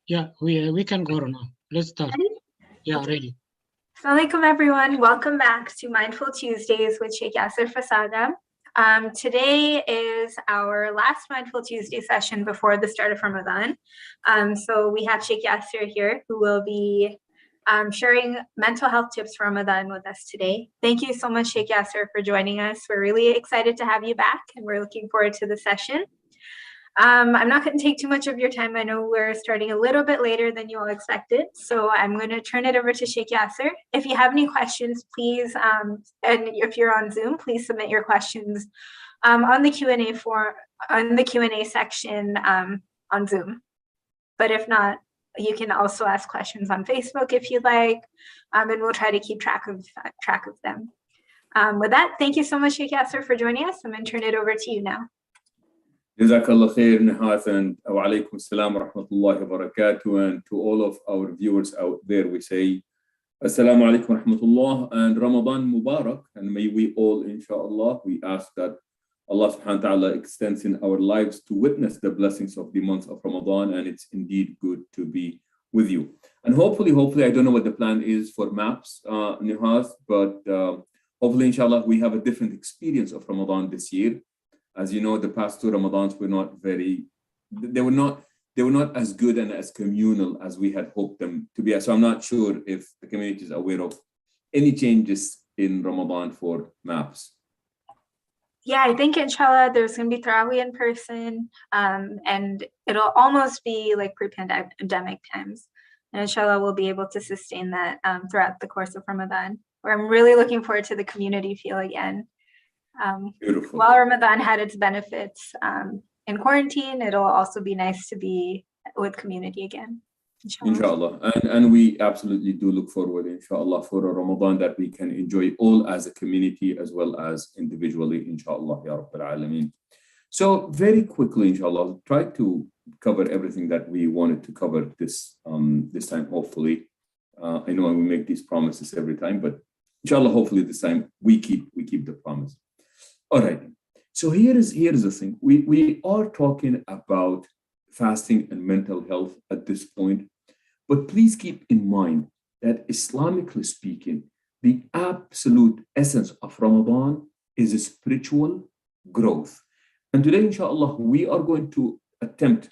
Yeah, we can go now. Let's start. Ready? Yeah, ready. Assalamualaikum everyone. Welcome back to Mindful Tuesdays with Sheikh Yassir Fazaga. Today is our last Mindful Tuesday session before the start of Ramadan. So we have Sheikh Yassir here who will be sharing mental health tips for Ramadan with us today. Thank you so much, Sheikh Yassir, for joining us. We're really excited to have you back and we're looking forward to the session. I'm not going to take too much of your time. I know we're starting a little bit later than you all expected. So I'm going to turn it over to Sheikh Yassir. If you have any questions, please, and if you're on Zoom, please submit your questions on the Q&A section on Zoom. But if not, you can also ask questions on Facebook if you'd like, and we'll try to keep track of them. With that, thank you so much, Sheikh Yassir, for joining us. I'm going to turn it over to you now. Jazakallah khair, Nihas, and wa alaikum salam wa rahmatullahi wa barakatuh. And to all of our viewers out there, we say Assalamu alaikum wa rahmatullah and Ramadan Mubarak. And may we all, inshallah, we ask that Allah subhanahu wa ta'ala extends in our lives to witness the blessings of the month of Ramadan. And it's indeed good to be with you. And hopefully, I don't know what the plan is for MAPS, Nihas, but hopefully, inshallah, we have a different experience of Ramadan this year. As you know, the past two Ramadans were they were not as good and as communal as we had hoped them to be. So I'm not sure if the community is aware of any changes in Ramadan for MAPS. Yeah, I think inshallah there's going to be Tarawih in person, and it'll almost be like pre-pandemic times. And inshallah we'll be able to sustain that throughout the course of Ramadan. Where I'm really looking forward to the community feel again. Beautiful. While Ramadan had its benefits in quarantine, it'll also be nice to be with community again. Inshallah. And we absolutely do look forward, inshallah, for a Ramadan that we can enjoy all as a community as well as individually, inshallah, ya Rabbil Alameen. So very quickly, inshallah, I'll try to cover everything that we wanted to cover this time, hopefully. I know we make these promises every time, but inshallah, hopefully this time we keep the promise. All right. So here is the thing. We are talking about fasting and mental health at this point, but please keep in mind that Islamically speaking, the absolute essence of Ramadan is a spiritual growth. And today, inshallah, we are going to attempt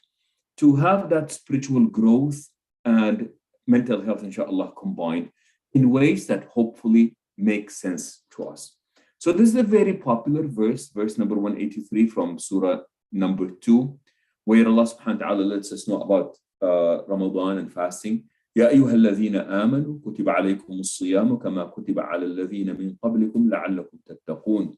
to have that spiritual growth and mental health, inshallah, combined in ways that hopefully make sense to us. So this is a very popular verse number 183 from Surah number 2, where Allah subhanahu wa ta'ala lets us know about Ramadan and fasting. يَا أَيُّهَا الَّذِينَ آمَنُوا كُتِبَ عَلَيْكُمُ الصِّيَامُ كَمَا كُتِبَ عَلَى الَّذِينَ مِنْ قَبْلِكُمْ لَعَلَّكُمْ تَتَّقُونَ.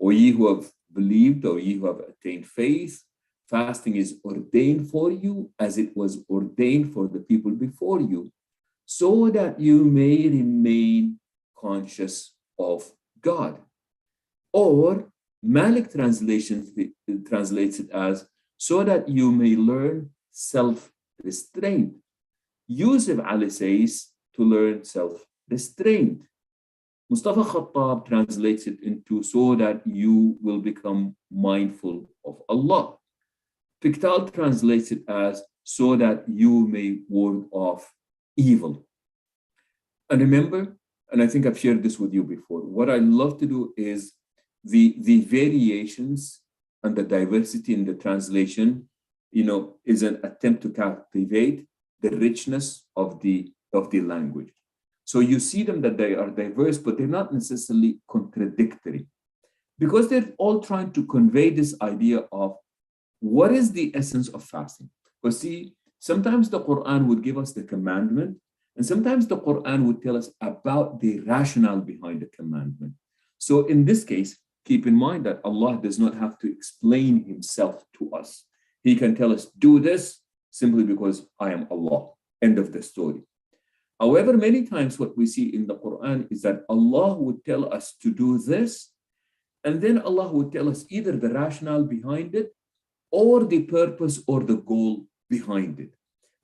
O ye who have believed, or ye who have attained faith, fasting is ordained for you as it was ordained for the people before you, so that you may remain conscious of God. Or Malik translates it as so that you may learn self-restraint. Yusuf Ali says to learn self-restraint. Mustafa Khattab translates it into so that you will become mindful of Allah. Pickthall translates it as so that you may ward off evil. And remember, and I think I've shared this with you before, what I love to do is the variations and the diversity in the translation, is an attempt to captivate the richness of the language. So you see them that they are diverse, but they're not necessarily contradictory, because they're all trying to convey this idea of what is the essence of fasting. Because see, sometimes the Quran would give us the commandment, and sometimes the Quran would tell us about the rationale behind the commandment. So in this case, keep in mind that Allah does not have to explain himself to us. He can tell us, do this simply because I am Allah. End of the story. However, many times what we see in the Quran is that Allah would tell us to do this, and then Allah would tell us either the rationale behind it or the purpose or the goal behind it.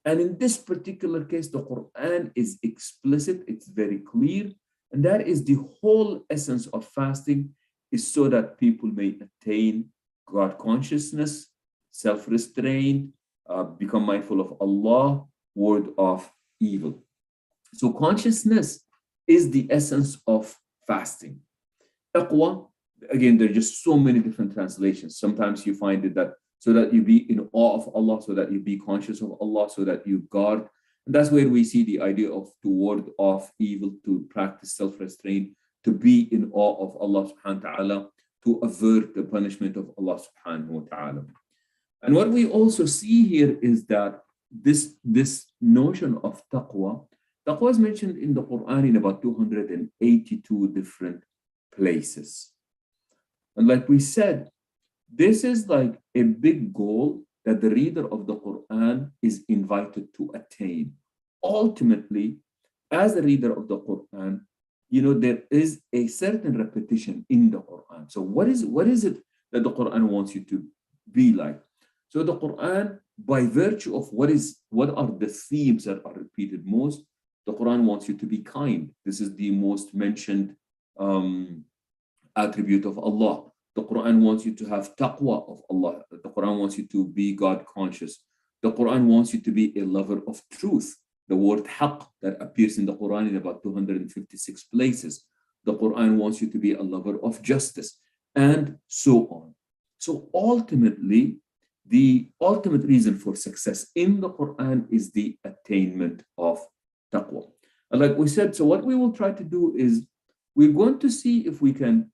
And in this particular case, the Quran is explicit, it's very clear, and that is the whole essence of fasting, is so that people may attain God consciousness, self-restraint, become mindful of Allah, word of evil. So consciousness is the essence of fasting. Taqwa, again, there are just so many different translations. Sometimes you find it that so that you be in awe of Allah, so that you be conscious of Allah, so that you guard. And that's where we see the idea of to ward off evil, to practice self-restraint, to be in awe of Allah subhanahu wa ta'ala, to avert the punishment of Allah subhanahu wa ta'ala. And what we also see here is that this notion of taqwa is mentioned in the Quran in about 282 different places. And like we said, this is like a big goal that the reader of the Quran is invited to attain. Ultimately, as a reader of the Quran, there is a certain repetition in the Quran. So what is it that the Quran wants you to be like? So the Quran, by virtue of what are the themes that are repeated most, the Quran wants you to be kind. This is the most mentioned attribute of Allah. The Quran wants you to have taqwa of Allah. The Quran wants you to be God conscious. The Quran wants you to be a lover of truth. The word haqq that appears in the Quran in about 256 places. The Quran wants you to be a lover of justice, and so on. So ultimately, the ultimate reason for success in the Quran is the attainment of taqwa. And like we said, so what we will try to do is we're going to see if we can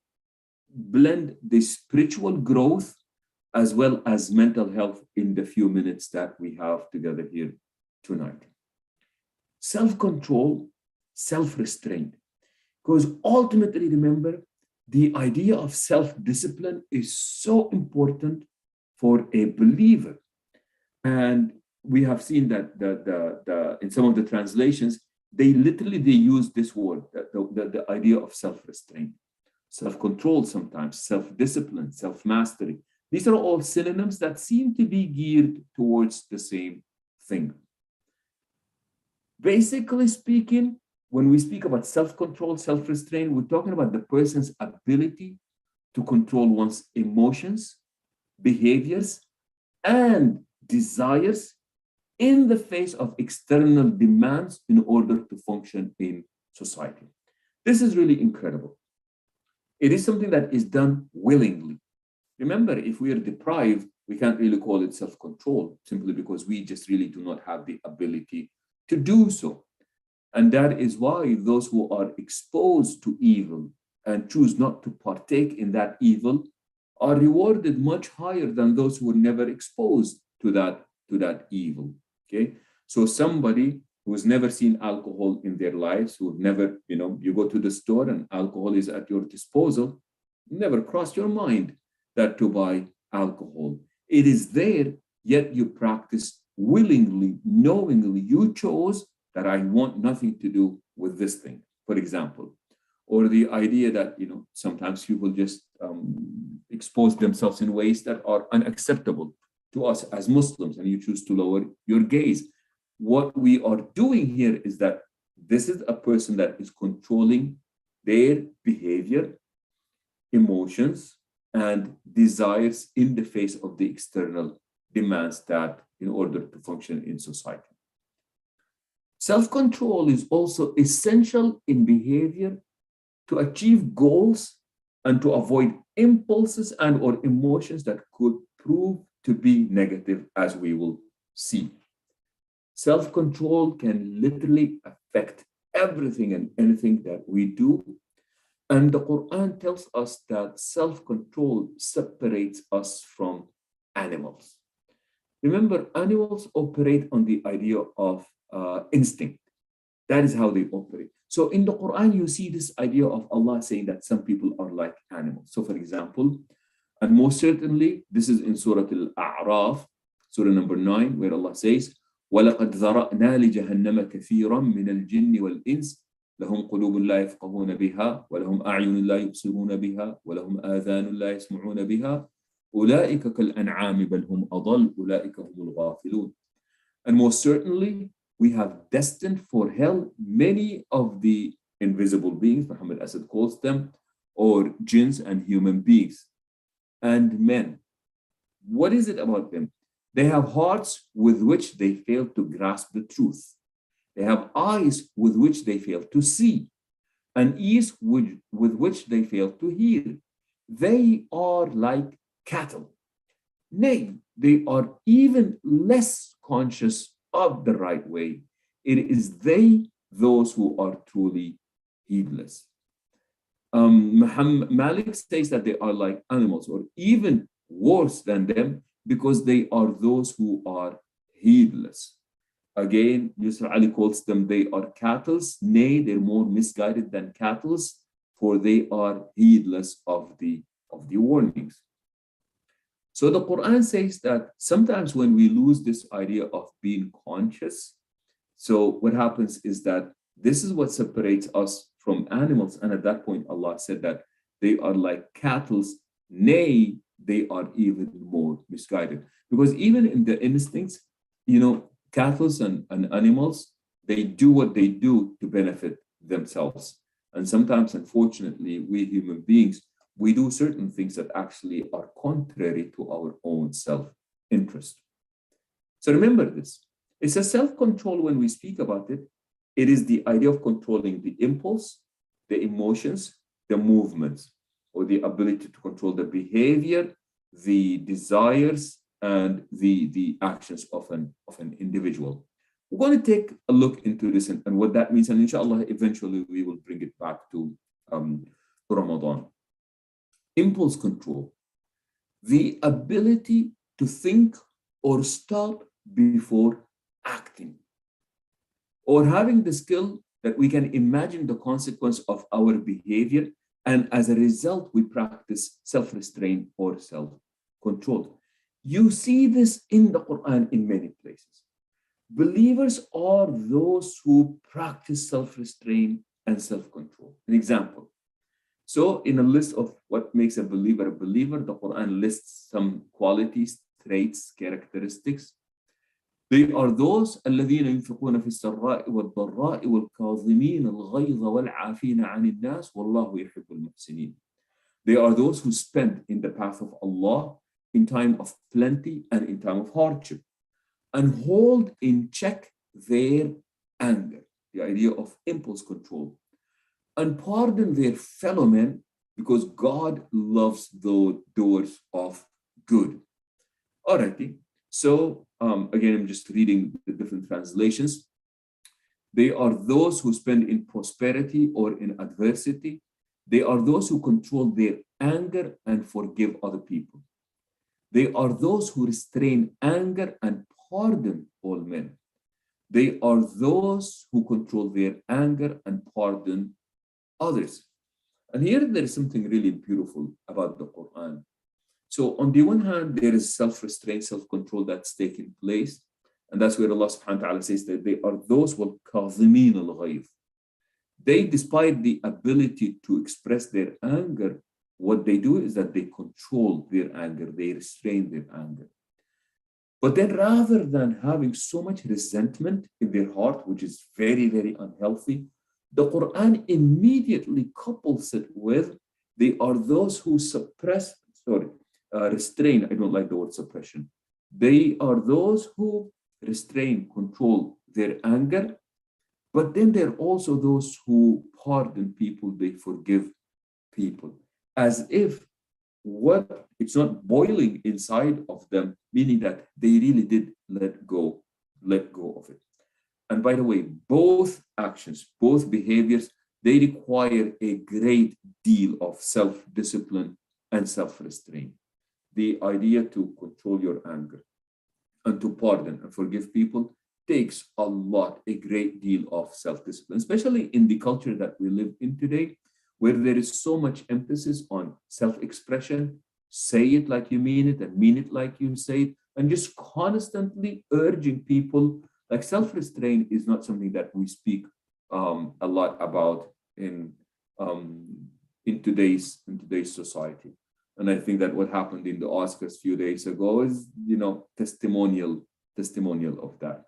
blend the spiritual growth as well as mental health in the few minutes that we have together here tonight. Self-control, self-restraint. Because ultimately, remember, the idea of self-discipline is so important for a believer. And we have seen that in some of the translations, they use this word, the idea of self-restraint. Self-control sometimes, self-discipline, self-mastery. These are all synonyms that seem to be geared towards the same thing. Basically speaking, when we speak about self-control, self-restraint, we're talking about the person's ability to control one's emotions, behaviors, and desires in the face of external demands in order to function in society. This is really incredible. It is something that is done willingly. Remember, if we are deprived, we can't really call it self-control simply because we just really do not have the ability to do so. And that is why those who are exposed to evil and choose not to partake in that evil are rewarded much higher than those who were never exposed to that evil. Okay, so somebody who's never seen alcohol in their lives, who've never, you go to the store and alcohol is at your disposal, never crossed your mind that to buy alcohol. It is there, yet you practice willingly, knowingly. You chose that I want nothing to do with this thing, for example. Or the idea that, sometimes people just expose themselves in ways that are unacceptable to us as Muslims, and you choose to lower your gaze. What we are doing here is that this is a person that is controlling their behavior, emotions, and desires in the face of the external demands that in order to function in society. Self-control is also essential in behavior to achieve goals and to avoid impulses and or emotions that could prove to be negative, as we will see. Self-control can literally affect everything and anything that we do. And the Quran tells us that self-control separates us from animals. Remember, animals operate on the idea of instinct. That is how they operate. So in the Quran, you see this idea of Allah saying that some people are like animals. So for example, and most certainly, this is in Surah Al-A'raf, Surah number 9, where Allah says, وَلَقَدْ ذَرَأْنَا لِجَهَنَّمَ كَثِيرًا مِنَ الْجِنِّ وَالْإِنسِ لَهُمْ قُلُوبٌ لَا يَفْقَهُونَ بِهَا وَلَهُمْ أَعْيُنٌ لَا يُبْصِرُونَ بِهَا وَلَهُمْ آذَانٌ لَا يَسْمَعُونَ بِهَا أُولَئِكَ كَالْأَنْعَامِ بَلْ هُمْ أَضَلُّ أُولَئِكَ هُمُ الْغَافِلُونَ. And most certainly, we have destined for hell many of the invisible beings, Muhammad Asad calls them, or jinns and human beings and men. What is it about them? They have hearts with which they fail to grasp the truth. They have eyes with which they fail to see, and ears with which they fail to hear. They are like cattle. Nay, they are even less conscious of the right way. It is they, those who are truly heedless. Malik says that they are like animals, or even worse than them, because they are those who are heedless. Again, Yusuf Ali calls them, they are cattle. Nay, they're more misguided than cattle, for they are heedless of the warnings. So the Quran says that sometimes when we lose this idea of being conscious, so what happens is that this is what separates us from animals. And at that point, Allah said that they are like cattle. Nay, they are even more misguided. Because even in the instincts, cattle and animals, they do what they do to benefit themselves. And sometimes, unfortunately, we human beings, we do certain things that actually are contrary to our own self-interest. So remember this. It's a self-control when we speak about it. It is the idea of controlling the impulse, the emotions, the movements, or the ability to control the behavior, the desires, and the actions of an individual. We're going to take a look into this and what that means. And inshallah, eventually we will bring it back to Ramadan. Impulse control, the ability to think or stop before acting, or having the skill that we can imagine the consequence of our behavior, and as a result, we practice self-restraint or self-control. You see this in the Quran in many places. Believers are those who practice self-restraint and self-control. An example. So in a list of what makes a believer, the Quran lists some qualities, traits, characteristics. They are those الذين ينفقون في السراء والضراء والكاظمين الغيظ والعافين عن الناس والله يحب المحسنين. They are those who spend in the path of Allah in time of plenty and in time of hardship, and hold in check their anger, the idea of impulse control, and pardon their fellow men, because God loves those doers of good. Alrighty, so again, I'm just reading the different translations. They are those who spend in prosperity or in adversity. They are those who control their anger and forgive other people. They are those who restrain anger and pardon all men. They are those who control their anger and pardon others. And here there is something really beautiful about the Quran. So on the one hand, there is self-restraint, self-control that's taking place. And that's where Allah subhanahu wa ta'ala says that they are those who kazimin al-ghayz. They, despite the ability to express their anger, what they do is that they control their anger, they restrain their anger. But then rather than having so much resentment in their heart, which is very, very unhealthy, the Quran immediately couples it with they are those who restrain. I don't like the word suppression. They are those who restrain, control their anger, but then they're also those who pardon people, they forgive people, as if it's not boiling inside of them, meaning that they really did let go of it. And by the way, both actions, both behaviors, they require a great deal of self-discipline and self-restraint. The idea to control your anger and to pardon and forgive people takes a great deal of self-discipline, especially in the culture that we live in today, where there is so much emphasis on self-expression, say it like you mean it and mean it like you say it, and just constantly urging people. Like self-restraint is not something that we speak a lot about in today's society. And I think that what happened in the Oscars a few days ago is, testimonial of that.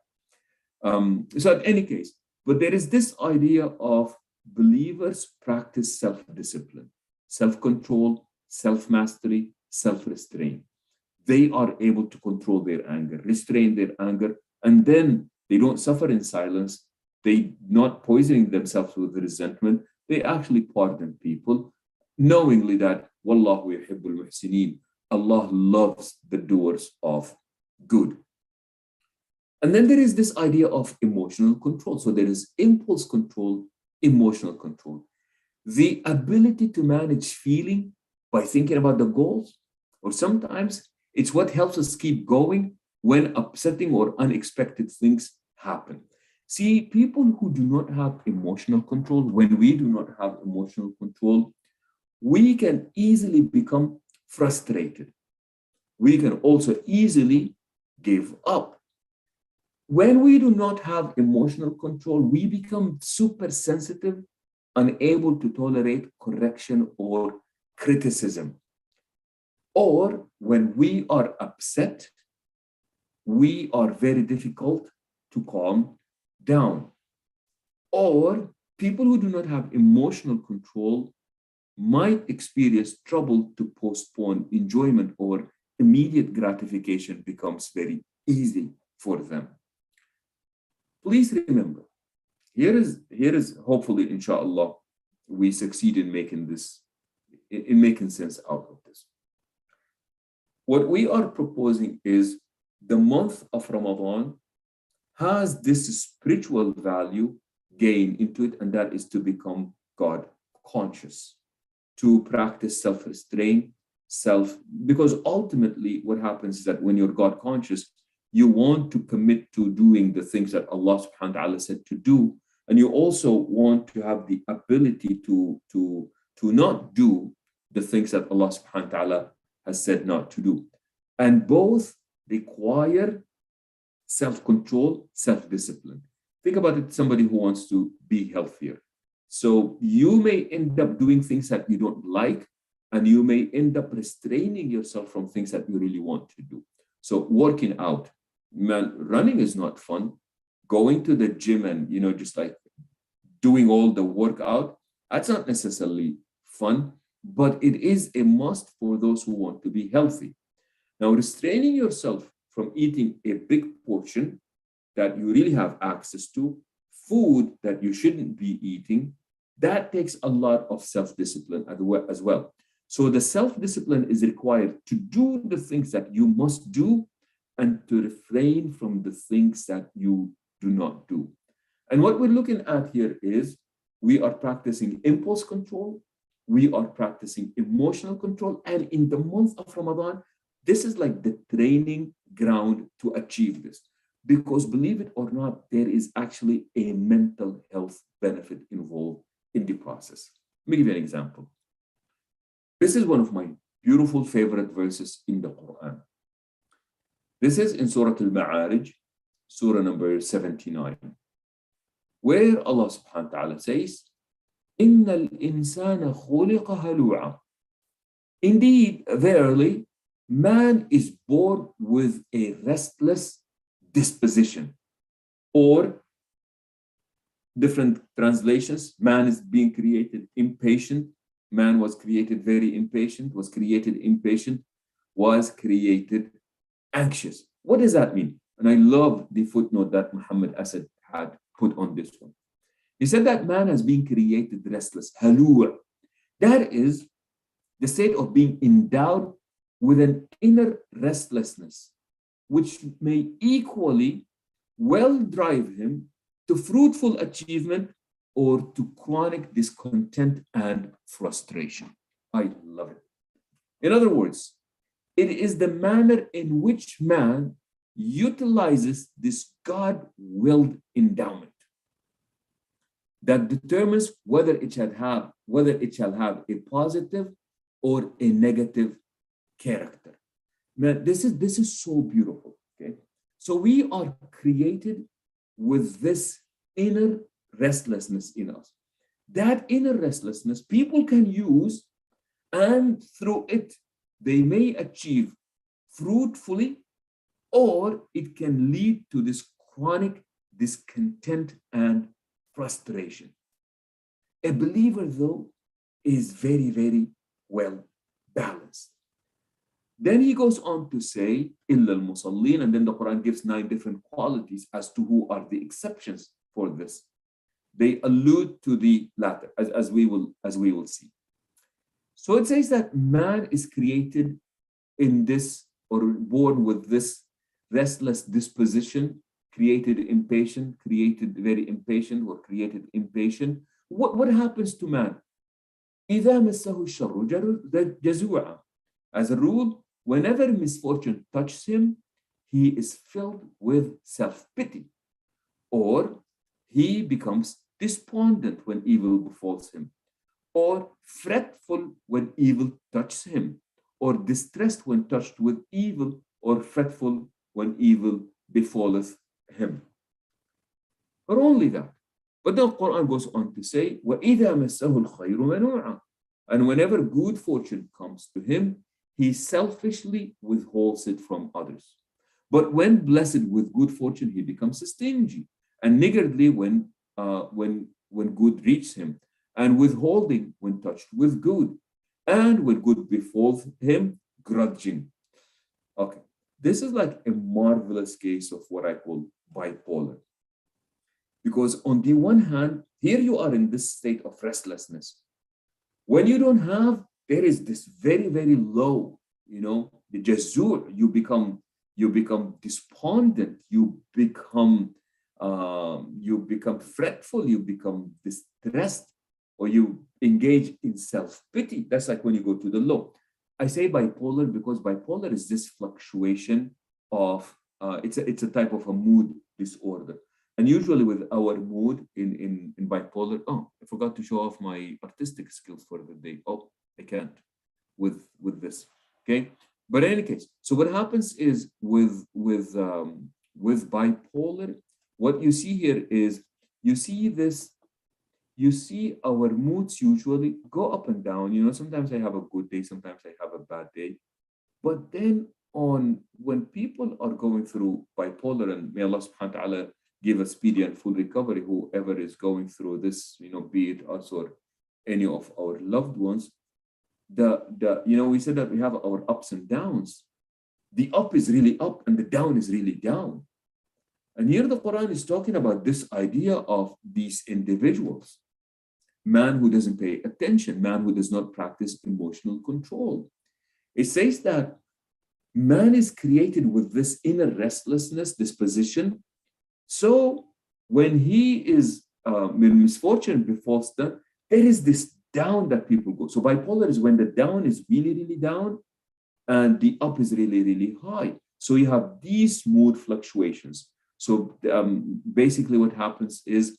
So in any case, but there is this idea of believers practice self-discipline, self-control, self-mastery, self-restraint. they are able to control their anger, restrain their anger, and then they don't suffer in silence. They not poisoning themselves with resentment. They actually pardon people, knowingly that Wallahu yuhibbul muhsineen. Allah loves the doers of good. And then there is this idea of emotional control. So there is impulse control, emotional control. The ability to manage feeling by thinking about the goals, or sometimes it's what helps us keep going when upsetting or unexpected things happen. See, people who do not have emotional control, when we do not have emotional control, we can easily become frustrated. We can also easily give up. When we do not have emotional control, we become super sensitive, unable to tolerate correction or criticism. Or when we are upset, we are very difficult to calm down. Or people who do not have emotional control might experience trouble to postpone enjoyment, or immediate gratification becomes very easy for them. Please remember, here is hopefully, inshallah, we succeed in making this, in making sense out of this. What we are proposing is the month of Ramadan has this spiritual value gain into it, and that is to become God conscious, to practice self-restraint, because ultimately what happens is that when you're God conscious, you want to commit to doing the things that Allah subhanahu wa ta'ala said to do. And you also want to have the ability to not do the things that Allah subhanahu wa ta'ala has said not to do. And both require self-control, self-discipline. Think about it, somebody who wants to be healthier. So you may end up doing things that you don't like, and you may end up restraining yourself from things that you really want to do. So working out, man, running is not fun. Going to the gym and, just like doing all the workout, that's not necessarily fun, but it is a must for those who want to be healthy. Now, restraining yourself from eating a big portion that you really have access to, food that you shouldn't be eating, that takes a lot of self-discipline as well. So the self-discipline is required to do the things that you must do and to refrain from the things that you do not do. And what we're looking at here is we are practicing impulse control, we are practicing emotional control, and in the month of Ramadan, this is like the training ground to achieve this. Because believe it or not, there is actually a mental health benefit involved in the process. Let me give you an example. This is one of my beautiful favorite verses in the Quran. This is in Surah Al-Ma'arij, Surah number 79, where Allah subhanahu wa ta'ala says, إِنَّ الْإِنسَانَ خُلِقَ هَلُوعًا. Indeed, verily, man is born with a restless disposition. Or different translations, man is being created impatient. Man was created very impatient, was created impatient, was created anxious. What does that mean? And I love the footnote that Muhammad Asad had put on this one. He said that man has been created restless, halua. That is the state of being endowed with an inner restlessness, which may equally well drive him to fruitful achievement or to chronic discontent and frustration. I love it. In other words, it is the manner in which man utilizes this God-willed endowment that determines whether it shall have a positive or a negative character. Man, this is so beautiful. Okay, so we are created with this inner restlessness in us. That inner restlessness people can use, and through it they may achieve fruitfully, or it can lead to this chronic discontent and frustration. A believer, though, is very, very well balanced. Then he goes on to say, إِلَّا الْمُصَلِّينَ, and then the Quran gives 9 different qualities as to who are the exceptions for this. They allude to the latter, as we will see. So it says that man is created in this, or born with this restless disposition, created impatient, created very impatient, or created impatient. What happens to man? إِذَا مَسَّهُ الشَّرُّ جَزُوعًا. As a rule, whenever misfortune touches him, he is filled with self-pity, or he becomes despondent when evil befalls him, or fretful when evil touches him, or distressed when touched with evil, or fretful when evil befalleth him. But only that. But the Quran goes on to say, وَإِذَا مَسَّهُ الْخَيْرُ مَنُوعًا. And whenever good fortune comes to him, he selfishly withholds it from others. But when blessed with good fortune, he becomes stingy and niggardly when good reaches him, and withholding when touched with good, and when good befalls him, grudging. Okay, this is like a marvelous case of what I call bipolar. Because on the one hand, here you are in this state of restlessness. When you don't have, there is this very, very low, the jazur, you become despondent, you become fretful, you become distressed, or you engage in self-pity. That's like when you go to the low. I say bipolar because bipolar is this fluctuation of, it's a type of a mood disorder. And usually with our mood in bipolar, I forgot to show off my artistic skills for the day. I can't with this, okay? But in any case, so what happens is with bipolar, what you see here is, you see our moods usually go up and down. Sometimes I have a good day, sometimes I have a bad day. But then when people are going through bipolar, and may Allah subhanahu wa ta'ala give a speedy and full recovery, whoever is going through this, be it us or any of our loved ones, we said that we have our ups and downs. The up is really up and the down is really down. And here the Quran is talking about this idea of these individuals. Man who doesn't pay attention, man who does not practice emotional control. It says that man is created with this inner restlessness, disposition. So when he is, when misfortune befalls them, there is this down that people go. So bipolar is when the down is really, really down and the up is really, really high. So you have these mood fluctuations. So basically what happens is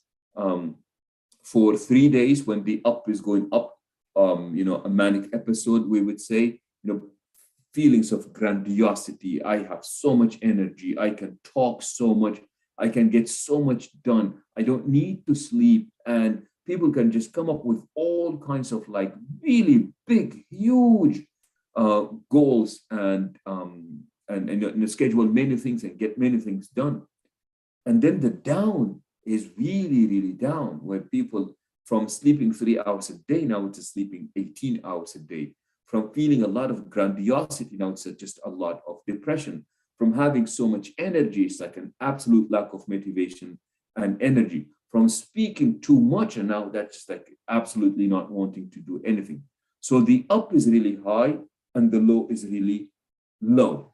for 3 days when the up is going up, a manic episode, we would say, feelings of grandiosity. I have so much energy. I can talk so much. I can get so much done. I don't need to sleep. And people can just come up with all kinds of like really big, huge goals and schedule many things and get many things done. And then the down is really, really down, where people from sleeping 3 hours a day, now it's sleeping 18 hours a day. From feeling a lot of grandiosity, now it's just a lot of depression. From having so much energy, it's like an absolute lack of motivation and energy. From speaking too much, and now that's just like absolutely not wanting to do anything. So the up is really high and the low is really low.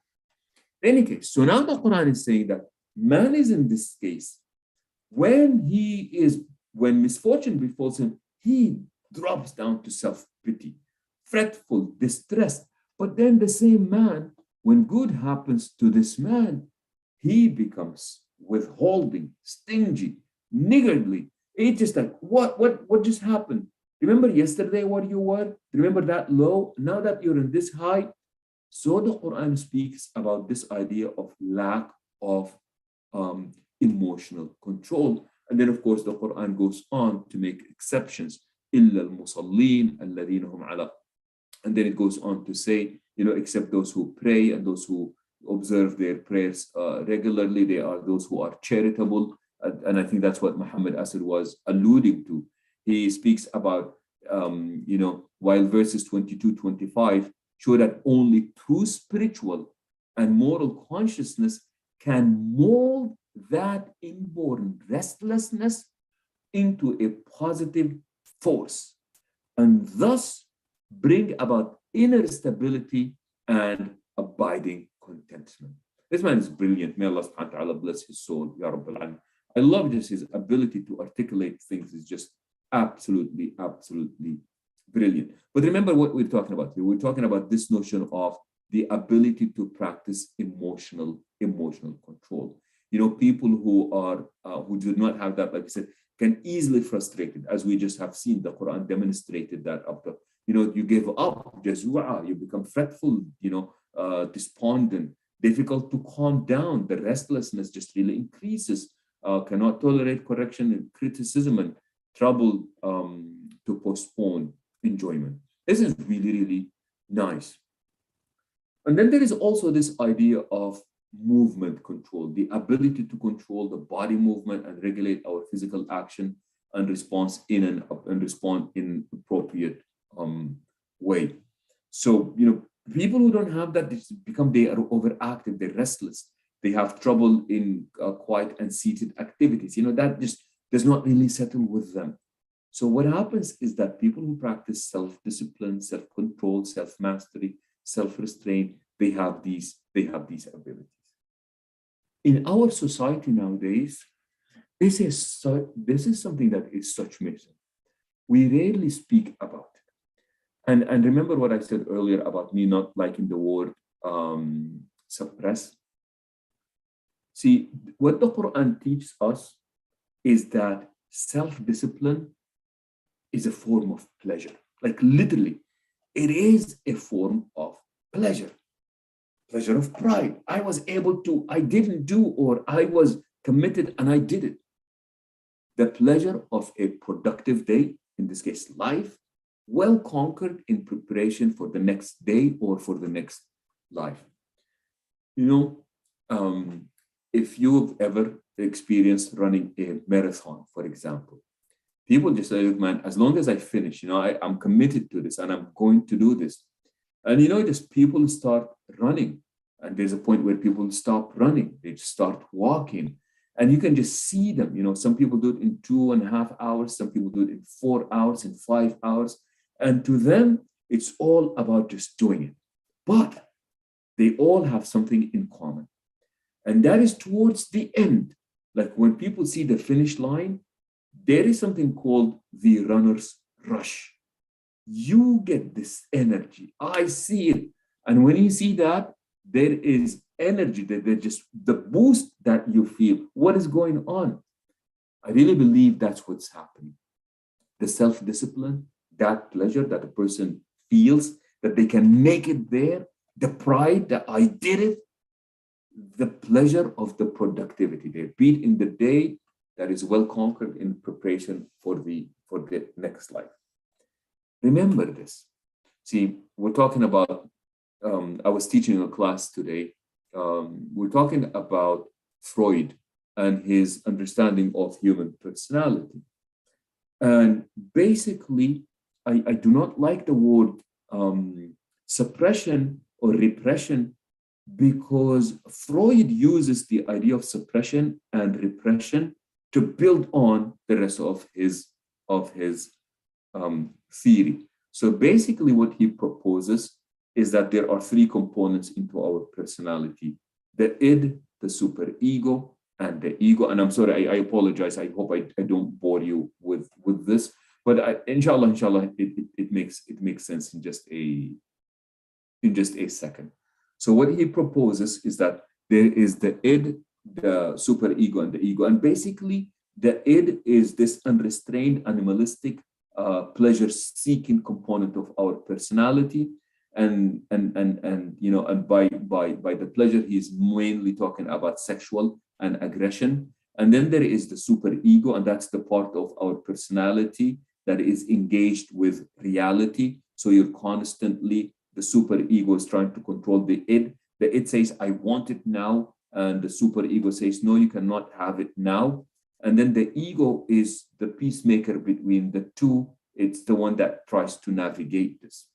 In any case, so now the Quran is saying that man is in this case, when misfortune befalls him, he drops down to self-pity, fretful, distressed. But then the same man, when good happens to this man, he becomes withholding, stingy, niggardly. It's just like, what just happened? Remember yesterday what you were? Remember that low? Now that you're in this high? So the Quran speaks about this idea of lack of emotional control. And then of course the Quran goes on to make exceptions. إِلَّا الْمُصَلِّينَ الَّذِينَ هُمْ عَلَىٰ. And then it goes on to say, except those who pray and those who observe their prayers regularly, they are those who are charitable. And I think that's what Muhammad Yassir was alluding to. He speaks about, while verses 22, 25 show that only true spiritual and moral consciousness can mold that inborn restlessness into a positive force and thus bring about inner stability and abiding contentment. This man is brilliant. May Allah subhanahu wa ta'ala bless his soul. Ya Rabbil Alamin. I love just his ability to articulate things is just absolutely, absolutely brilliant. But remember what we're talking about here. We're talking about this notion of the ability to practice emotional control. You know, people who do not have that, like I said, can easily frustrated, as we just have seen. The Quran demonstrated that after, you know, you give up, just you become fretful, you know, despondent, difficult to calm down. The restlessness just really increases, cannot tolerate correction and criticism, and trouble to postpone enjoyment. This is really, really nice. And then there is also this idea of movement control, the ability to control the body movement and regulate our physical action and response in respond in appropriate way. So, you know, people who don't have that, they are overactive, they're restless, they have trouble in quiet and seated activities. You know, that just does not really settle with them. So what happens is that people who practice self-discipline, self-control, self-mastery, self-restraint, they have these abilities. In our society nowadays, this is something that is such missing. We rarely speak about it. And remember what I said earlier about me not liking the word suppress. See, what the Quran teaches us is that self-discipline is a form of pleasure. Like literally, it is a form of pleasure of pride. I didn't do, or I was committed and I did it. The pleasure of a productive day, in this case, life, well conquered in preparation for the next day or for the next life. You know, if you've ever experienced running a marathon, for example, people just say, man, as long as I finish, you know, I'm committed to this and I'm going to do this. And, you know, just people start running, and there's a point where people stop running, they start walking, and you can just see them. You know, some people do it in 2.5 hours, some people do it in 4 hours, in 5 hours. And to them, it's all about just doing it. But they all have something in common. And that is towards the end. Like when people see the finish line, there is something called the runner's rush. You get this energy. I see it. And when you see that, there is energy, that there's just the boost that you feel. What is going on? I really believe that's what's happening. The self-discipline, that pleasure that a person feels that they can make it there, the pride that I did it, the pleasure of the productivity, they repeat in the day that is well conquered in preparation for the next life. Remember this. See, we're talking about, I was teaching a class today. We're talking about Freud and his understanding of human personality. And basically, I do not like the word suppression or repression, because Freud uses the idea of suppression and repression to build on the rest of his theory. So basically what he proposes is that there are 3 components into our personality: the id, the superego, and the ego. And I'm sorry, I apologize. I hope I don't bore you with this, but inshallah, it makes sense in just a second. So what he proposes is that there is the id, the superego, and the ego. And basically, the id is this unrestrained, animalistic, pleasure-seeking component of our personality. And you know, and by the pleasure, he's mainly talking about sexual and aggression. And then there is the superego, and that's the part of our personality that is engaged with reality. So you're constantly, the superego is trying to control the id. The id says, I want it now. And the superego says, no, you cannot have it now. And then the ego is the peacemaker between the two. It's the one that tries to navigate this.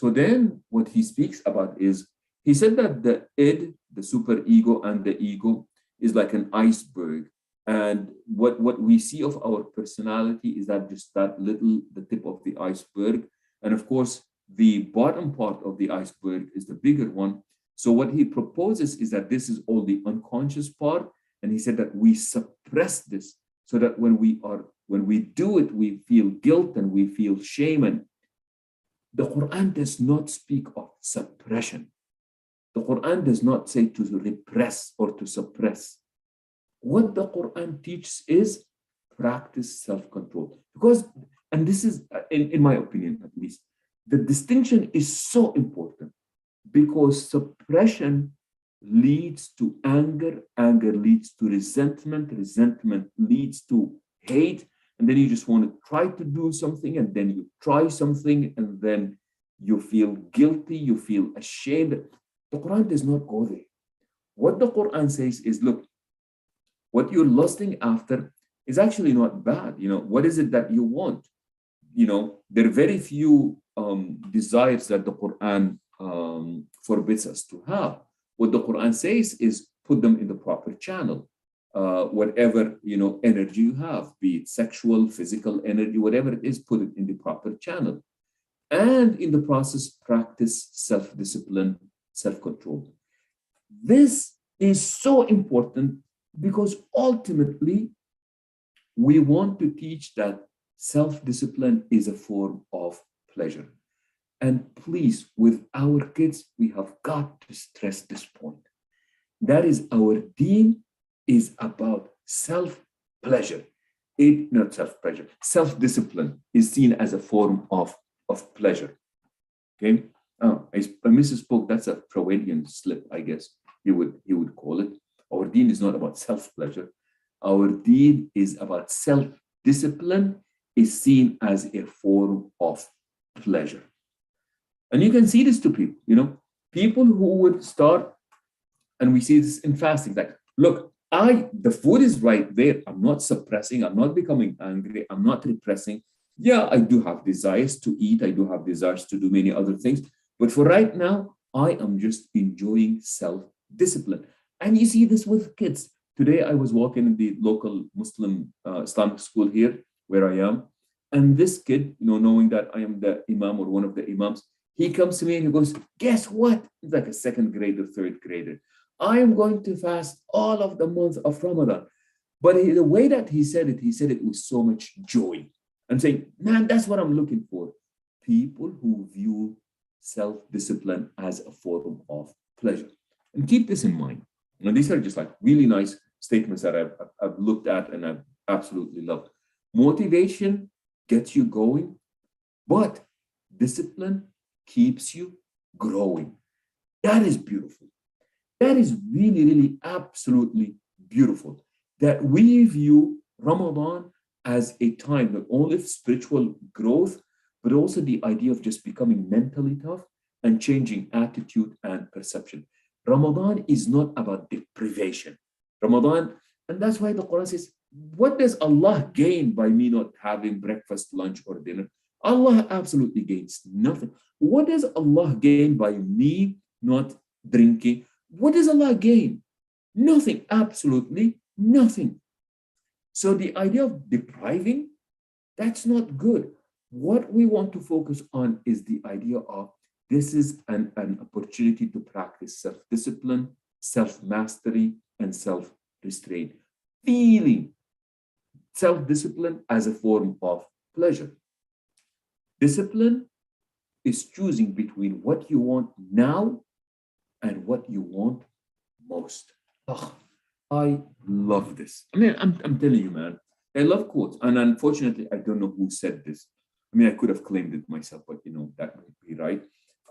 So then what he speaks about is, he said that the id, the superego, and the ego is like an iceberg. And what we see of our personality is that just that little, the tip of the iceberg. And of course, the bottom part of the iceberg is the bigger one. So what he proposes is that this is all the unconscious part. And he said that we suppress this so that when we do it, we feel guilt and we feel shame. And the Quran does not speak of suppression. The Quran does not say to repress or to suppress. What the Quran teaches is practice self-control. Because, and this is, in my opinion at least, the distinction is so important, because suppression leads to anger, anger leads to resentment, resentment leads to hate, and then you just want to try to do something, and then you try something, and then you feel guilty, you feel ashamed. The Quran does not go there. What the Quran says is, look, what you're lusting after is actually not bad. You know, what is it that you want? You know, there are very few desires that the Quran forbids us to have. What the Quran says is put them in the proper channel. Whatever, you know, energy you have, be it sexual, physical energy, whatever it is, put it in the proper channel. And in the process, practice self-discipline, self-control. This is so important because ultimately we want to teach that self-discipline is a form of pleasure. And please, with our kids, we have got to stress this point. That is, our deen is about self-pleasure. Not self-pleasure, self-discipline is seen as a form of pleasure. Okay? Oh, I misspoke. That's a Freudian slip, I guess you would call it. Our deen is not about self-pleasure. Our deen is about self-discipline, is seen as a form of pleasure. And you can see this to people, you know, people who would start, and we see this in fasting, like, look, the food is right there. I'm not suppressing. I'm not becoming angry. I'm not repressing. Yeah, I do have desires to eat. I do have desires to do many other things. But for right now, I am just enjoying self-discipline. And you see this with kids. Today, I was walking in the local Muslim Islamic school here, where I am. And this kid, you know, knowing that I am the imam or one of the imams, he comes to me and he goes, guess what? It's like a second grader, third grader. I am going to fast all of the month of Ramadan. But the way that he said it with so much joy. I'm saying, man, that's what I'm looking for. People who view self-discipline as a form of pleasure. And keep this in mind. And these are just like really nice statements that I've looked at and I've absolutely loved. Motivation gets you going, but discipline keeps you growing. That is beautiful. That is really, really absolutely beautiful. That we view Ramadan as a time not only of spiritual growth, but also the idea of just becoming mentally tough and changing attitude and perception. Ramadan is not about deprivation. Ramadan, and that's why the Quran says, what does Allah gain by me not having breakfast, lunch, or dinner? Allah absolutely gains nothing. What does Allah gain by me not drinking? What does Allah gain? Nothing, absolutely nothing. So the idea of depriving, that's not good. What we want to focus on is the idea of this is an opportunity to practice self-discipline, self-mastery, and self-restraint. Feeling self-discipline as a form of pleasure. Discipline is choosing between what you want now and what you want most. Oh, I love this. I mean, I'm telling you, man, I love quotes. And unfortunately, I don't know who said this. I mean, I could have claimed it myself, but you know, that might be right.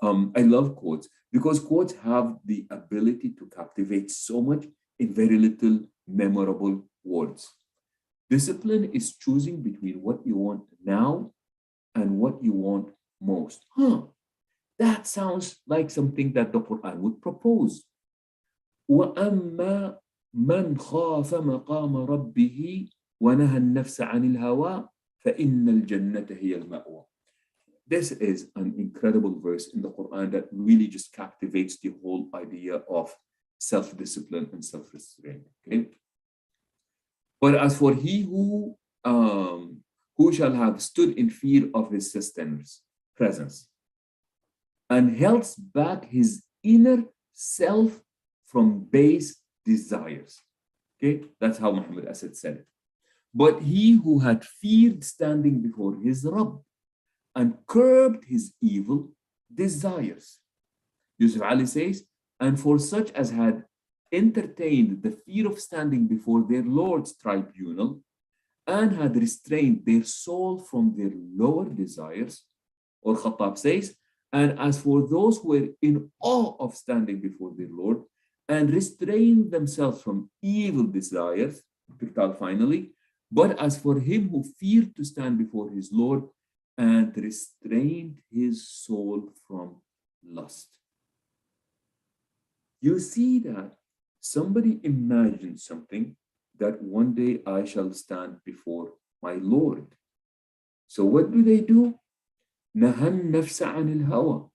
I love quotes because quotes have the ability to captivate so much in very little memorable words. Discipline is choosing between what you want now and what you want most. That sounds like something that the Quran would propose. وَأَمَّا مَنْ خَافَ مَقَامَ رَبِّهِ وَنَهَى النَّفْسَ عَنِ الْهَوَىٰ فَإِنَّ الْجَنَّةَ هِيَ الْمَأْوَىٰ. This is an incredible verse in the Quran that really just captivates the whole idea of self-discipline and self-restraint. Okay. But as for he who shall have stood in fear of his sustainer's presence and held back his inner self from base desires. Okay, that's how Muhammad Asad said it. But he who had feared standing before his Rabb and curbed his evil desires. Yusuf Ali says, and for such as had entertained the fear of standing before their Lord's tribunal and had restrained their soul from their lower desires, or Khattab says, and as for those who were in awe of standing before their Lord and restrained themselves from evil desires, Piqtal finally, but as for him who feared to stand before his Lord and restrained his soul from lust. You see that somebody imagined something that one day I shall stand before my Lord. So what do? Nahan nafsa anil hawa.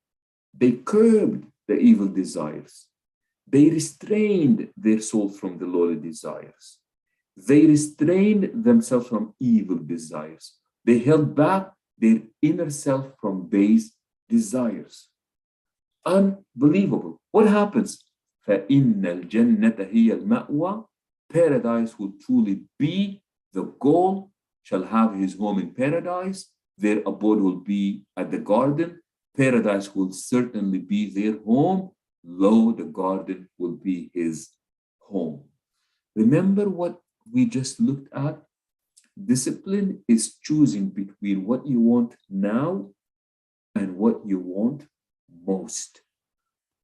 They curbed the evil desires. They restrained their soul from the lowly desires. They restrained themselves from evil desires. They held back their inner self from base desires. Unbelievable. What happens? فَإِنَّ الْجَنَّةَ هِيَ الْمَأْوَى. Paradise will truly be the goal, shall have his home in paradise. Their abode will be at the garden. Paradise will certainly be their home. Lo, the garden will be his home. Remember what we just looked at? Discipline is choosing between what you want now and what you want most.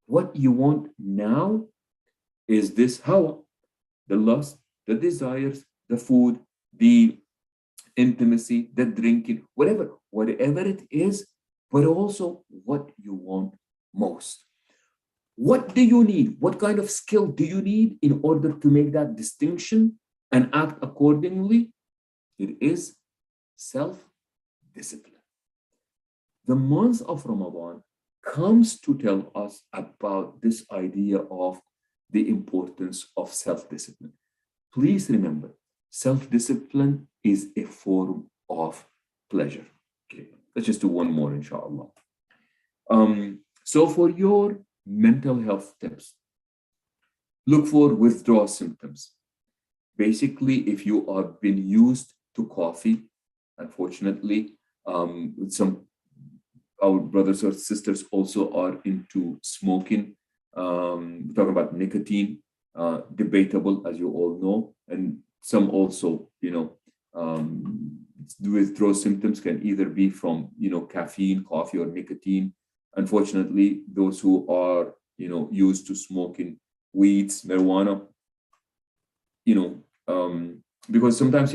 What you want now is this hawa, the lust, the desires, the food, the intimacy, the drinking, whatever it is, but also what you want most. What do you need? What kind of skill do you need in order to make that distinction and act accordingly? It is self-discipline. The month of Ramadan comes to tell us about this idea of the importance of self-discipline. Please remember, self-discipline is a form of pleasure. Okay, let's just do one more, inshallah. So for your mental health tips, look for withdrawal symptoms. Basically, if you have been used to coffee, unfortunately, our brothers or sisters also are into smoking. We're talking about nicotine, debatable, as you all know, and some also, withdrawal symptoms can either be from, caffeine, coffee, or nicotine. Unfortunately, those who are, used to smoking weeds, marijuana, because sometimes,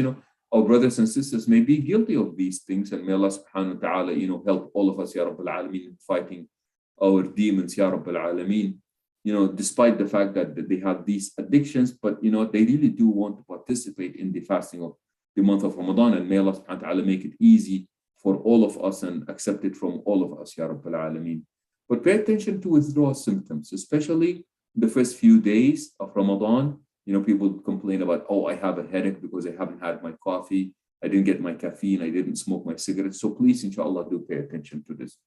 our brothers and sisters may be guilty of these things, and may Allah subhanahu wa ta'ala, help all of us, Ya Rabbil Alameen, in fighting our demons, Ya Rabbil Alameen, despite the fact that they have these addictions, but, they really do want to participate in the fasting of the month of Ramadan, and may Allah subhanahu wa ta'ala make it easy for all of us and accept it from all of us, Ya Rabbil Alameen. But pay attention to withdrawal symptoms, especially the first few days of Ramadan. People complain about, I have a headache because I haven't had my coffee, I didn't get my caffeine, I didn't smoke my cigarettes. So please, inshallah, do pay attention to this.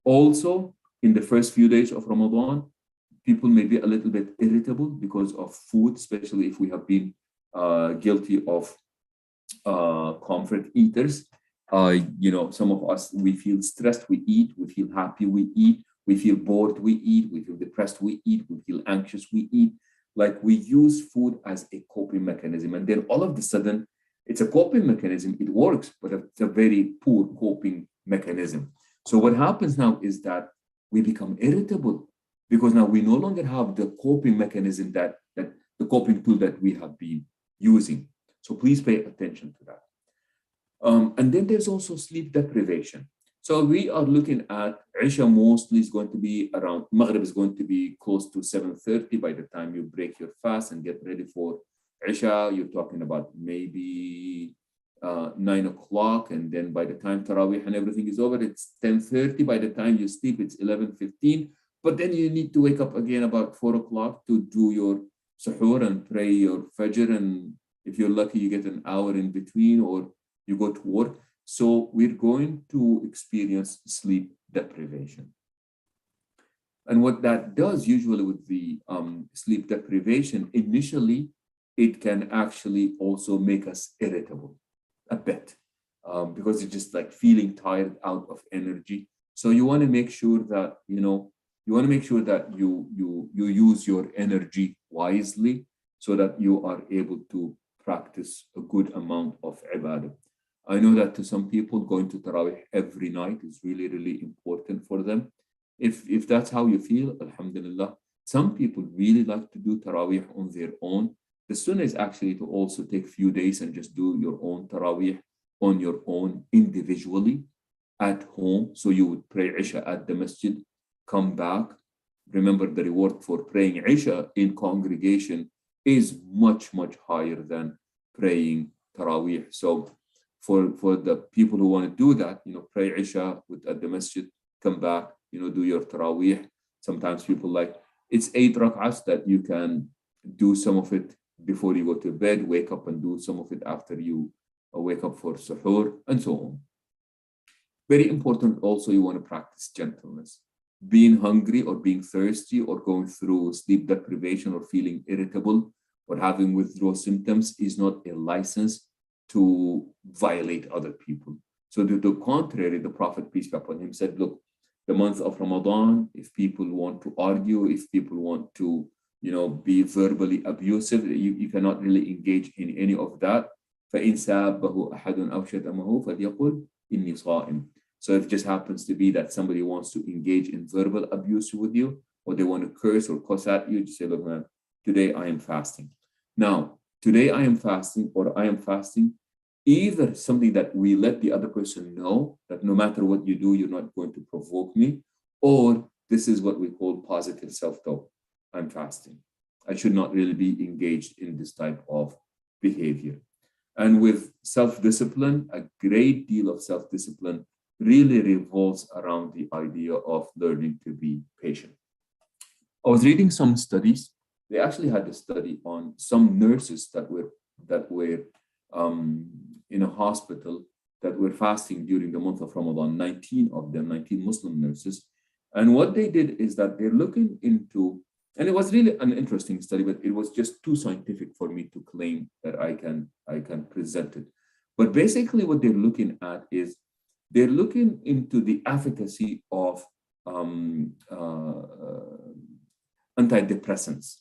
Also, in the first few days of Ramadan, people may be a little bit irritable because of food, especially if we have been guilty of comfort eaters. Some of us, we feel stressed, we eat, we feel happy, we eat, we feel bored, we eat, we feel depressed, we eat, we feel anxious, we eat. Like we use food as a coping mechanism. And then all of a sudden, it's a coping mechanism, it works, but it's a very poor coping mechanism. So what happens now is that we become irritable because now we no longer have the coping mechanism that the coping tool that we have been using. So please pay attention to that. And then there's also sleep deprivation. So we are looking at Isha mostly is going to be around, Maghrib is going to be close to 7:30 by the time you break your fast and get ready for Isha. You're talking about maybe 9 o'clock, and then by the time Taraweeh and everything is over, it's 10:30. By the time you sleep, it's 11:15. But then you need to wake up again about 4 o'clock to do your suhoor and pray your fajr. And if you're lucky, you get an hour in between, or you go to work. So we're going to experience sleep deprivation. And what that does usually with the sleep deprivation, initially, it can actually also make us irritable a bit, because you're just like feeling tired, out of energy. So you want to make sure that, you use your energy wisely so that you are able to practice a good amount of ibadah. I know that to some people, going to Taraweeh every night is really, really important for them. If that's how you feel, alhamdulillah. Some people really like to do Taraweeh on their own. The sunnah is actually to also take a few days and just do your own Taraweeh on your own individually at home. So you would pray Isha at the masjid, come back. Remember, the reward for praying Isha in congregation is much, much higher than praying Taraweeh. So for the people who want to do that, pray Isha at the masjid, come back, do your Taraweeh. Sometimes people like, it's 8 rak'ahs that you can do some of it before you go to bed, wake up and do some of it after you wake up for suhoor, and so on. Very important also, you want to practice gentleness. Being hungry or being thirsty or going through sleep deprivation or feeling irritable or having withdrawal symptoms is not a license to violate other people. So to the contrary, the Prophet, peace be upon him, said, look, the month of Ramadan, if people want to argue, if people want to, be verbally abusive, you cannot really engage in any of that. فَإِنْ سَابَّهُ أَحَدٌ أَوْ شَتَمَهُ فَلْيَقُلْ إِنِّي صَائِمٌ. So if it just happens to be that somebody wants to engage in verbal abuse with you, or they want to curse or cuss at you, just say, look, man, today I am fasting. Now, today I am fasting, or I am fasting, either something that we let the other person know that no matter what you do, you're not going to provoke me, or this is what we call positive self-talk. I'm fasting. I should not really be engaged in this type of behavior. And with self-discipline, a great deal of self-discipline really revolves around the idea of learning to be patient. I was reading some studies. They actually had a study on some nurses that were in a hospital that were fasting during the month of Ramadan, 19 of them, 19 Muslim nurses. And what they did is that they're looking into, and it was really an interesting study, but it was just too scientific for me to claim that I can present it. But basically what they're looking at is they're looking into the efficacy of antidepressants.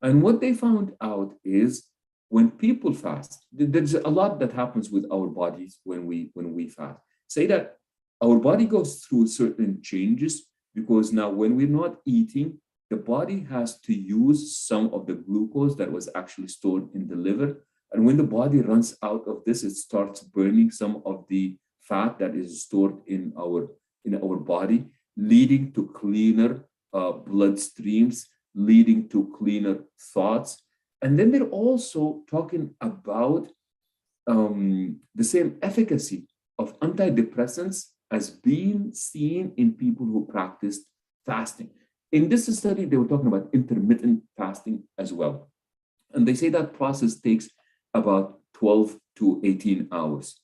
And what they found out is when people fast, there's a lot that happens with our bodies when we fast. Say that our body goes through certain changes because now when we're not eating, the body has to use some of the glucose that was actually stored in the liver. And when the body runs out of this, it starts burning some of the fat that is stored in our body, leading to cleaner blood streams, leading to cleaner thoughts. And then they're also talking about the same efficacy of antidepressants as being seen in people who practiced fasting. In this study, they were talking about intermittent fasting as well. And they say that process takes about 12 to 18 hours.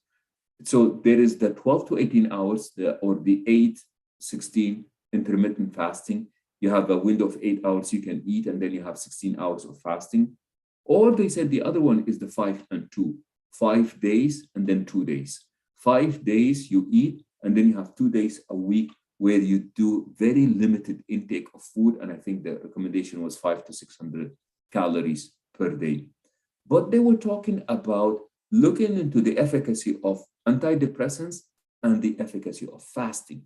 So there is the 12 to 18 hours, or the 8-16 intermittent fasting. You have a window of 8 hours you can eat, and then you have 16 hours of fasting. Or they said the other one is the 5 and 2, 5 days and then 2 days. 5 days you eat, and then you have 2 days a week where you do very limited intake of food. And I think the recommendation was 500 to 600 calories per day. But they were talking about looking into the efficacy of antidepressants and the efficacy of fasting.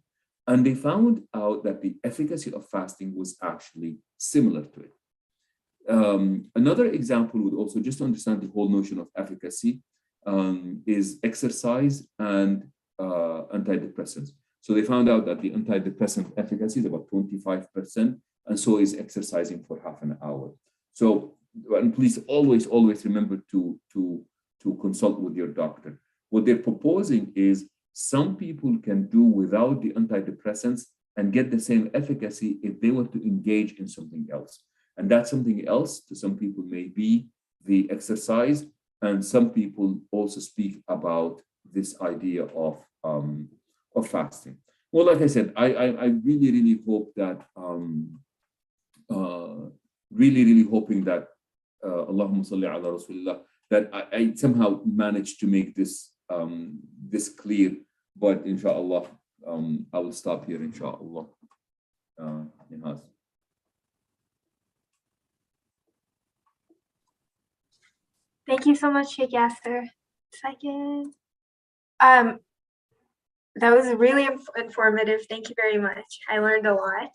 And they found out that the efficacy of fasting was actually similar to it. Another example would also, just to understand the whole notion of efficacy, is exercise and antidepressants. So they found out that the antidepressant efficacy is about 25%, and so is exercising for half an hour. So, and please always remember to to consult with your doctor. What they're proposing is some people can do without the antidepressants and get the same efficacy if they were to engage in something else. And that something else to some people may be the exercise, and some people also speak about this idea of fasting. Well, like I said, I really, really hope that, really hoping that, Allahumma salli ala Rasulullah, that I somehow managed to make this this clear. But inshallah, I will stop here, inshallah. Thank you so much, Sheikh Yassir. Second. That was really informative. Thank you very much. I learned a lot.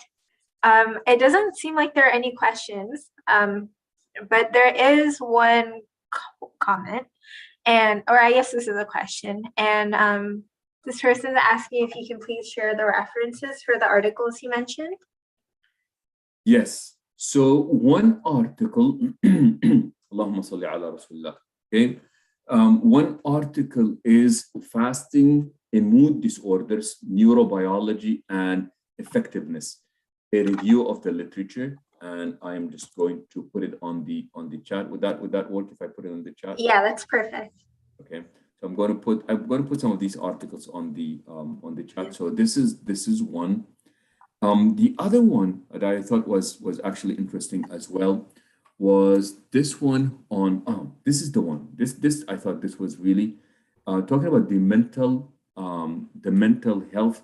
It doesn't seem like there are any questions, but there is one comment, or I guess this is a question. And this person is asking if you can please share the references for the articles he mentioned. Yes. So one article, Allahumma salli ala Rasulullah. Okay. One article is Fasting in Mood Disorders, Neurobiology and Effectiveness, a review of the literature. And I am just going to put it on the chat. Would that work if I put it on the chat? Yeah, that's perfect. Okay. So I'm going to put some of these articles on the chat. So this is one. The other one that I thought was actually interesting as well was this one on, this is the one. This I thought this was really talking about the mental health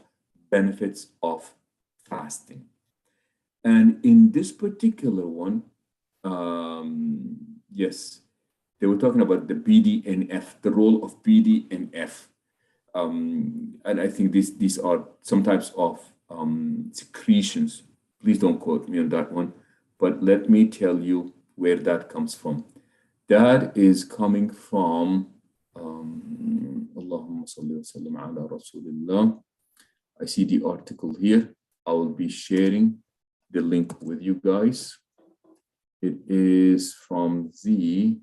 benefits of fasting. And in this particular one, yes, they were talking about the BDNF, the role of BDNF. And I think these are some types of secretions. Please don't quote me on that one, but let me tell you where that comes from. That is coming from Allahumma salli wa sallim ala Rasulillah. I see the article here. I will be sharing the link with you guys. It is from the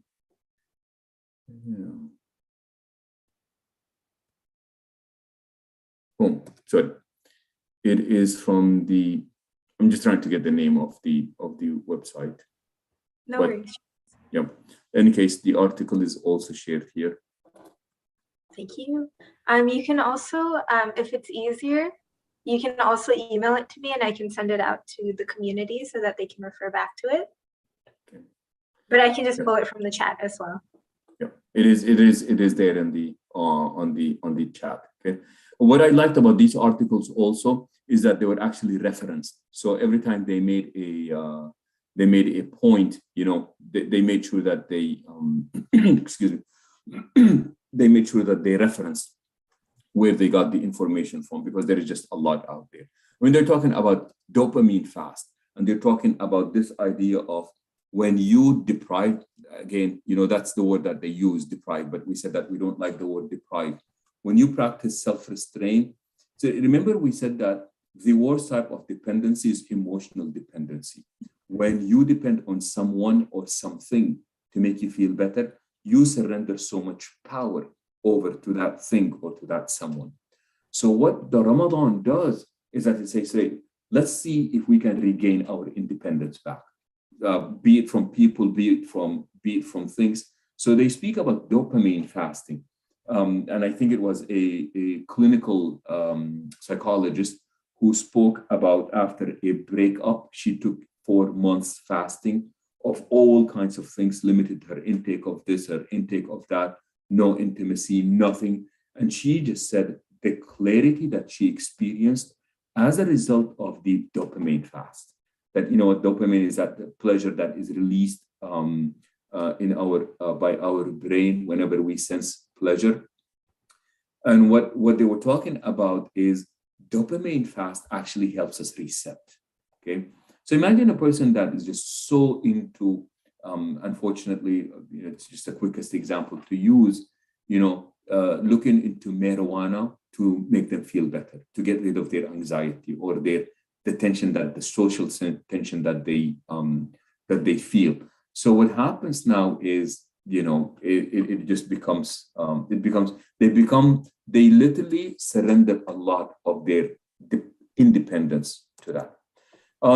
sorry. It is from the, I'm just trying to get the name of the website. No worries. Yeah. In any case, the article is also shared here. Thank you. You can also, if it's easier, you can also email it to me and I can send it out to the community so that they can refer back to it. Okay. But I can just pull it from the chat as well. Yeah, it is there in the on the chat. Okay. What I liked about these articles also is that they were actually referenced. So every time they made a point, you know, they made sure that they excuse me, they made sure that they referenced where they got the information from, because there is just a lot out there. When they're talking about dopamine fast, and they're talking about this idea of when you deprive, again, you know, that's the word that they use, deprive, but we said that we don't like the word deprive. When you practice self-restraint, so remember we said that the worst type of dependency is emotional dependency. When you depend on someone or something to make you feel better, you surrender so much power over to that thing or to that someone. So what the Ramadan does is that it says, hey, let's see if we can regain our independence back, be it from people, be it from things. So they speak about dopamine fasting. And I think it was a clinical psychologist who spoke about after a breakup, she took 4 months fasting of all kinds of things, limited her intake of this, her intake of that, no intimacy, nothing. And she just said the clarity that she experienced as a result of the dopamine fast. That, you know, what dopamine is, that the pleasure that is released in our by our brain whenever we sense pleasure. And what they were talking about is dopamine fast actually helps us reset. Okay, so imagine a person that is just so into, unfortunately, you know, it's just the quickest example to use, you know, looking into marijuana to make them feel better, to get rid of their anxiety or the tension, that the social tension that they feel. So what happens now is it just becomes, they literally surrender a lot of their independence to that.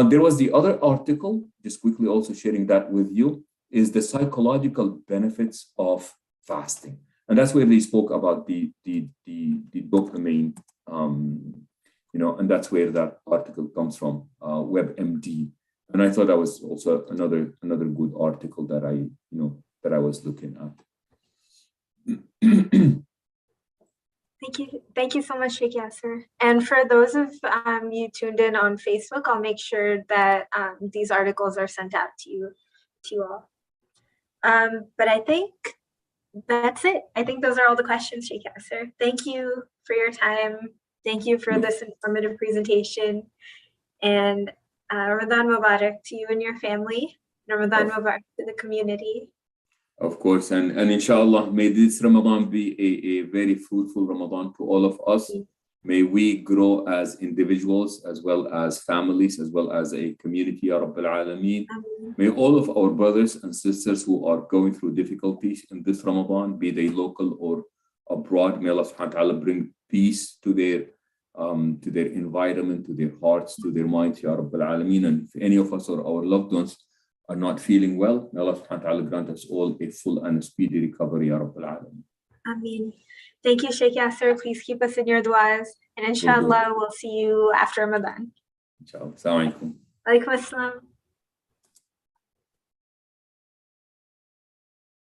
There was the other article, just quickly also sharing that with you, is the psychological benefits of fasting. And that's where they spoke about the dopamine, and that's where that article comes from, WebMD. And I thought that was also another good article that I was looking at. Thank you so much, Sheikh Yassir. And for those of you tuned in on Facebook, I'll make sure that these articles are sent out to you all. But I think that's it. I think those are all the questions, Sheikh Yassir. Thank you for your time. Thank you for this informative presentation. And Ramadan Mubarak to you and your family. Ramadan Mubarak to the community. Of course, and inshallah, may this Ramadan be a very fruitful Ramadan to all of us. May we grow as individuals, as well as families, as well as a community, Ya Rabbil Alameen. May all of our brothers and sisters who are going through difficulties in this Ramadan, be they local or abroad, may Allah subhanahu wa ta'ala bring peace to their environment, to their hearts, to their minds, Ya Rabbil Alameen. And if any of us or our loved ones are not feeling well, may Allah subhanahu wa ta'ala grant us all a full and speedy recovery, Ya Rabbil Alameen. Ameen. Thank you, Sheikh Yassir. Please keep us in your du'as. And inshallah, we'll see you after Ramadan. Inshallah. Assalamu alaikum. Alaikum assalam.